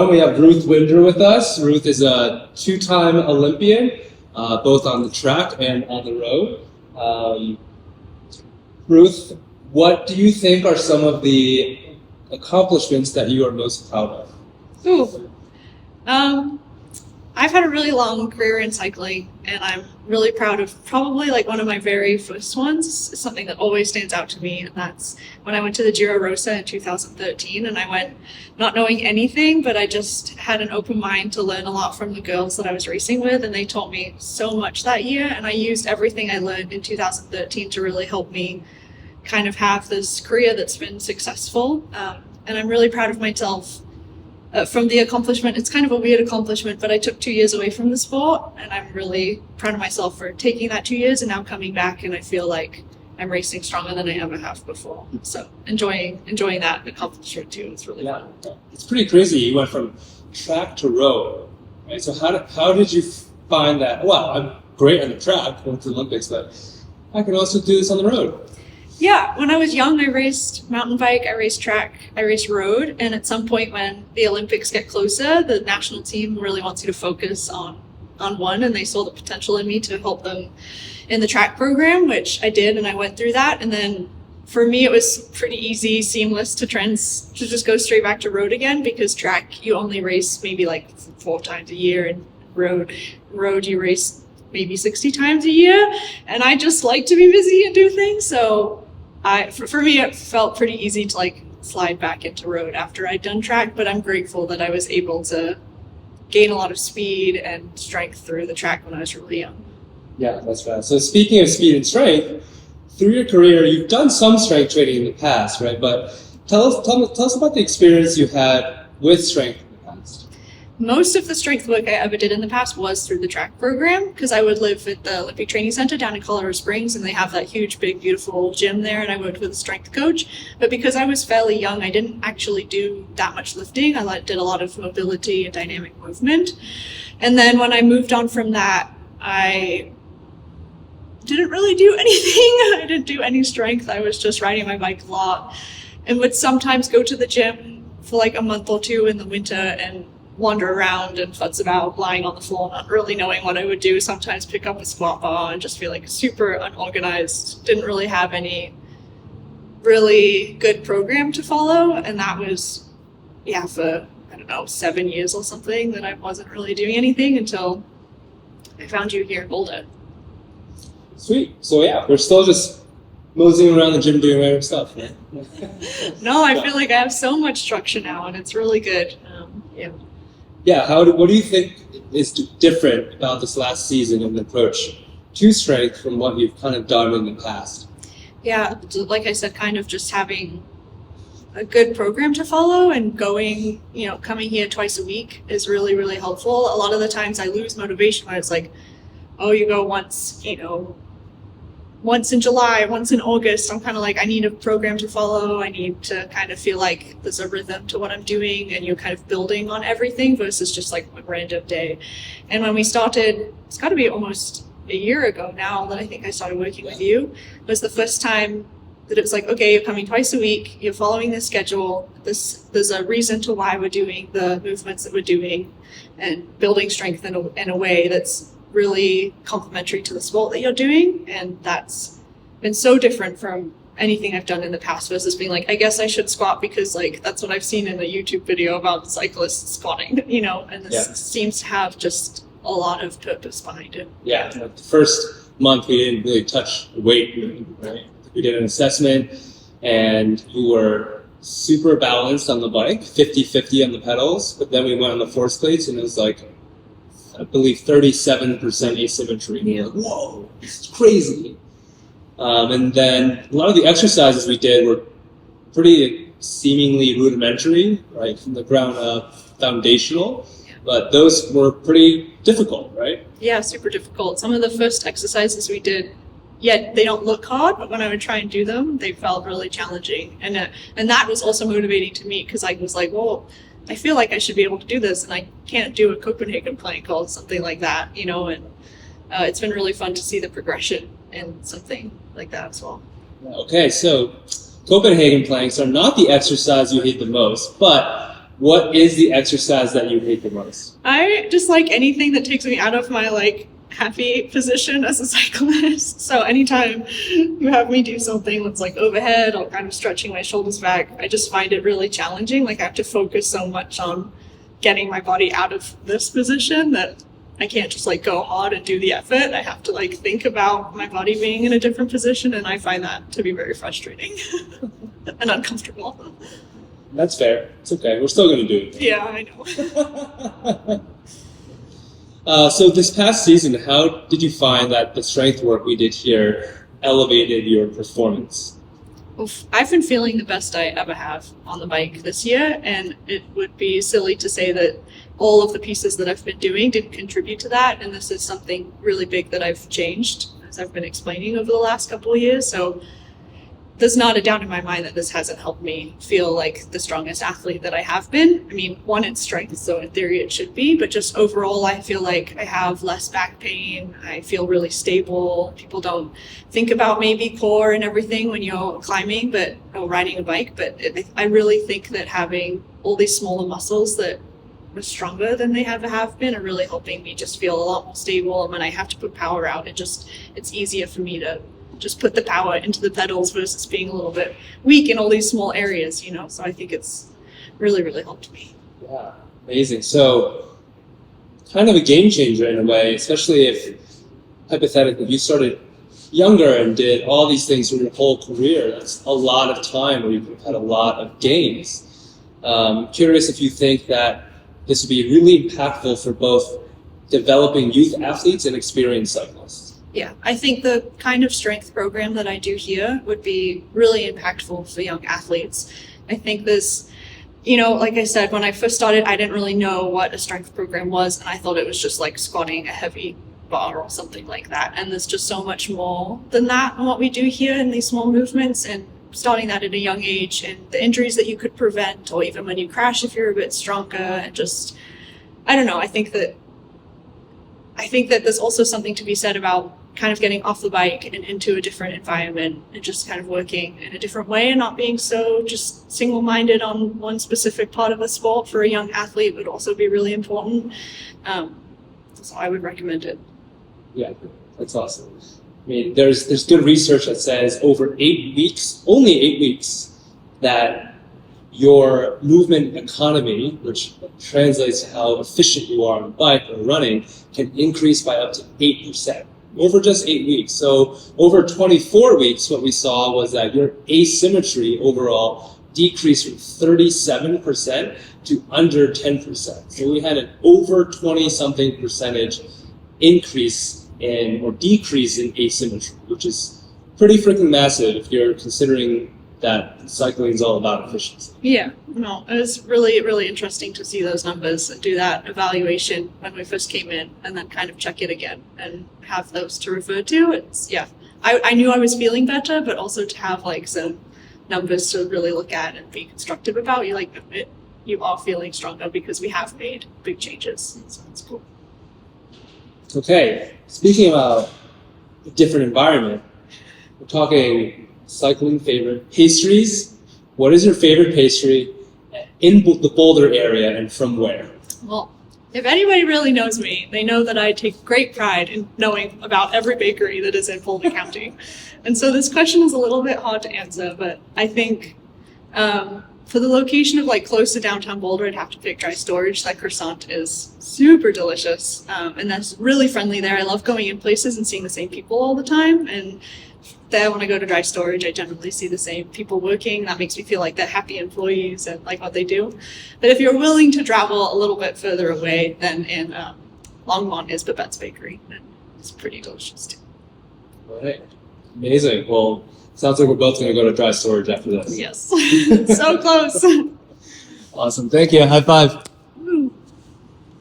We have Ruth Winder with us. Ruth is a two-time Olympian, both on the track and on the road. Ruth, what do you think are some of the accomplishments that you are most proud of? Ooh. I've had a really long career in cycling, and I'm really proud of probably like one of my very first ones. It's something that always stands out to me, and that's when I went to the Giro Rosa in 2013, and I went not knowing anything, but I just had an open mind to learn a lot from the girls that I was racing with, and they taught me so much that year, and I used everything I learned in 2013 to really help me kind of have this career that's been successful, and I'm really proud of myself. From the accomplishment. It's kind of a weird accomplishment, but I took 2 years away from the sport, and I'm really proud of myself for taking that 2 years and now coming back, and I feel like I'm racing stronger than I ever have before. So enjoying that accomplishment too. It's really fun. It's pretty crazy. You went from track to road, right? So how did you find that? Well, I'm great on the track, went to the Olympics, but I can also do this on the road. Yeah, when I was young, I raced mountain bike, I raced track, I raced road, and at some point when the Olympics get closer, the national team really wants you to focus on one, and they saw the potential in me to help them in the track program, which I did, and I went through that. And then for me, it was pretty easy, seamless to just go straight back to road again, because track, you only race maybe like 4 times a year, and road you race maybe 60 times a year, and I just like to be busy and do things, so for me, it felt pretty easy to like slide back into road after I'd done track, but I'm grateful that I was able to gain a lot of speed and strength through the track when I was really young. Yeah, that's right. So speaking of speed and strength, through your career, you've done some strength training in the past, right? But tell us about the experience you had with strength in the past. Most of the strength work I ever did in the past was through the track program, because I would live at the Olympic Training Center down in Colorado Springs, and they have that huge, big, beautiful gym there, and I worked with a strength coach. But because I was fairly young, I didn't actually do that much lifting. I did a lot of mobility and dynamic movement. And then when I moved on from that, I didn't really do anything. I didn't do any strength. I was just riding my bike a lot, and would sometimes go to the gym for like a month or two in the winter and wander around and futz about lying on the floor, not really knowing what I would do. Sometimes pick up a squat bar and just feel like super unorganized. Didn't really have any really good program to follow. And that was, for, 7 years or something that I wasn't really doing anything until I found you here in Boulder. Sweet. So we're still just moseying around the gym doing random stuff. Right? No, I feel like I have so much structure now, and it's really good. What do you think is different about this last season and the approach to strength from what you've kind of done in the past? Yeah, like I said, kind of just having a good program to follow and coming here twice a week is really, really helpful. A lot of the times I lose motivation when it's like, oh, you go once in July, once in August. I'm kind of like, I need a program to follow. I need to kind of feel like there's a rhythm to what I'm doing, and you're kind of building on everything versus just like a random day. And when we started, it's got to be almost a year ago now that I think I started working with you, it was the first time that it was like, okay, you're coming twice a week, you're following this schedule, there's a reason to why we're doing the movements that we're doing, and building strength in a way that's really complementary to the sport that you're doing. And that's been so different from anything I've done in the past versus being like, I guess I should squat because like that's what I've seen in a YouTube video about cyclists squatting, and this seems to have just a lot of purpose behind it. Yeah, the first month we didn't really touch weight, right? We did an assessment, and you were super balanced on the bike, 50-50 on the pedals, but then we went on the force plates, and it was like, I believe 37% asymmetry. Yeah. Like, whoa, it's crazy. And then a lot of the exercises we did were pretty seemingly rudimentary, right, from the ground up, foundational, but those were pretty difficult, right? Yeah, super difficult. Some of the first exercises we did, they don't look hard, but when I would try and do them, they felt really challenging. And that was also motivating to me, because I was like, well, I feel like I should be able to do this, and I can't do a Copenhagen plank or something like that, and it's been really fun to see the progression in something like that as well. Okay, so Copenhagen planks are not the exercise you hate the most, but what is the exercise that you hate the most? I just like anything that takes me out of my like happy position as a cyclist. So anytime you have me do something that's like overhead or kind of stretching my shoulders back, I just find it really challenging. Like I have to focus so much on getting my body out of this position that I can't just like go hard and do the effort. I have to like think about my body being in a different position, and I find that to be very frustrating and uncomfortable. That's fair. It's okay. We're still going to do it. Yeah, I know. So this past season, how did you find that the strength work we did here elevated your performance? Oof. I've been feeling the best I ever have on the bike this year, and it would be silly to say that all of the pieces that I've been doing didn't contribute to that, and this is something really big that I've changed, as I've been explaining over the last couple of years. So there's not a doubt in my mind that this hasn't helped me feel like the strongest athlete that I have been. I mean, one, it's strength, so in theory it should be, but just overall I feel like I have less back pain, I feel really stable. People don't think about maybe core and everything when you're climbing or riding a bike, but I really think that having all these smaller muscles that are stronger than they ever have been are really helping me just feel a lot more stable. And when I have to put power out, it's easier for me to just put the power into the pedals versus being a little bit weak in all these small areas, you know? So I think it's really, really helped me. Yeah, amazing. So kind of a game changer in a way, especially if hypothetically you started younger and did all these things for your whole career. That's a lot of time where you could have had a lot of gains. Curious if you think that this would be really impactful for both developing youth athletes and experienced cyclists. Yeah, I think the kind of strength program that I do here would be really impactful for young athletes. I think this, you know, like I said, when I first started, I didn't really know what a strength program was, and I thought it was just like squatting a heavy bar or something like that. And there's just so much more than that in what we do here in these small movements, and starting that at a young age, and the injuries that you could prevent, or even when you crash if you're a bit stronger, and just, I don't know, I think that there's also something to be said about kind of getting off the bike and into a different environment and just kind of working in a different way and not being so just single-minded on one specific part of a sport for a young athlete would also be really important. So I would recommend it. Yeah, that's awesome. I mean, there's good research that says over 8 weeks, only 8 weeks, that your movement economy, which translates to how efficient you are on a bike or running, can increase by up to 8%. Over just 8 weeks. So over 24 weeks, what we saw was that your asymmetry overall decreased from 37% to under 10%. So we had an over 20-something percentage increase or decrease in asymmetry, which is pretty freaking massive if you're considering that cycling is all about efficiency. Yeah, no, it was really, really interesting to see those numbers and do that evaluation when we first came in, and then kind of check it again and have those to refer to. It's, yeah, I knew I was feeling better, but also to have like some numbers to really look at and be constructive about. You are feeling stronger because we have made big changes. So it's cool. Okay, speaking about a different environment, we're talking cycling favorite pastries. What is your favorite pastry in the Boulder area, and from where? Well, if anybody really knows me, they know that I take great pride in knowing about every bakery that is in Boulder County. And so this question is a little bit hard to answer, but I think for the location of like close to downtown Boulder, I'd have to pick Dry Storage. That croissant is super delicious, and that's really friendly there. I love going in places and seeing the same people all the time, and there when I go to Dry Storage, I generally see the same people working. That makes me feel like they're happy employees and like what they do. But if you're willing to travel a little bit further away, then in Longmont is Babette's Bakery, and it's pretty delicious too. All right, amazing. Well, sounds like we're both going to go to Dry Storage after this. Yes, so close. Awesome. Thank you. High five.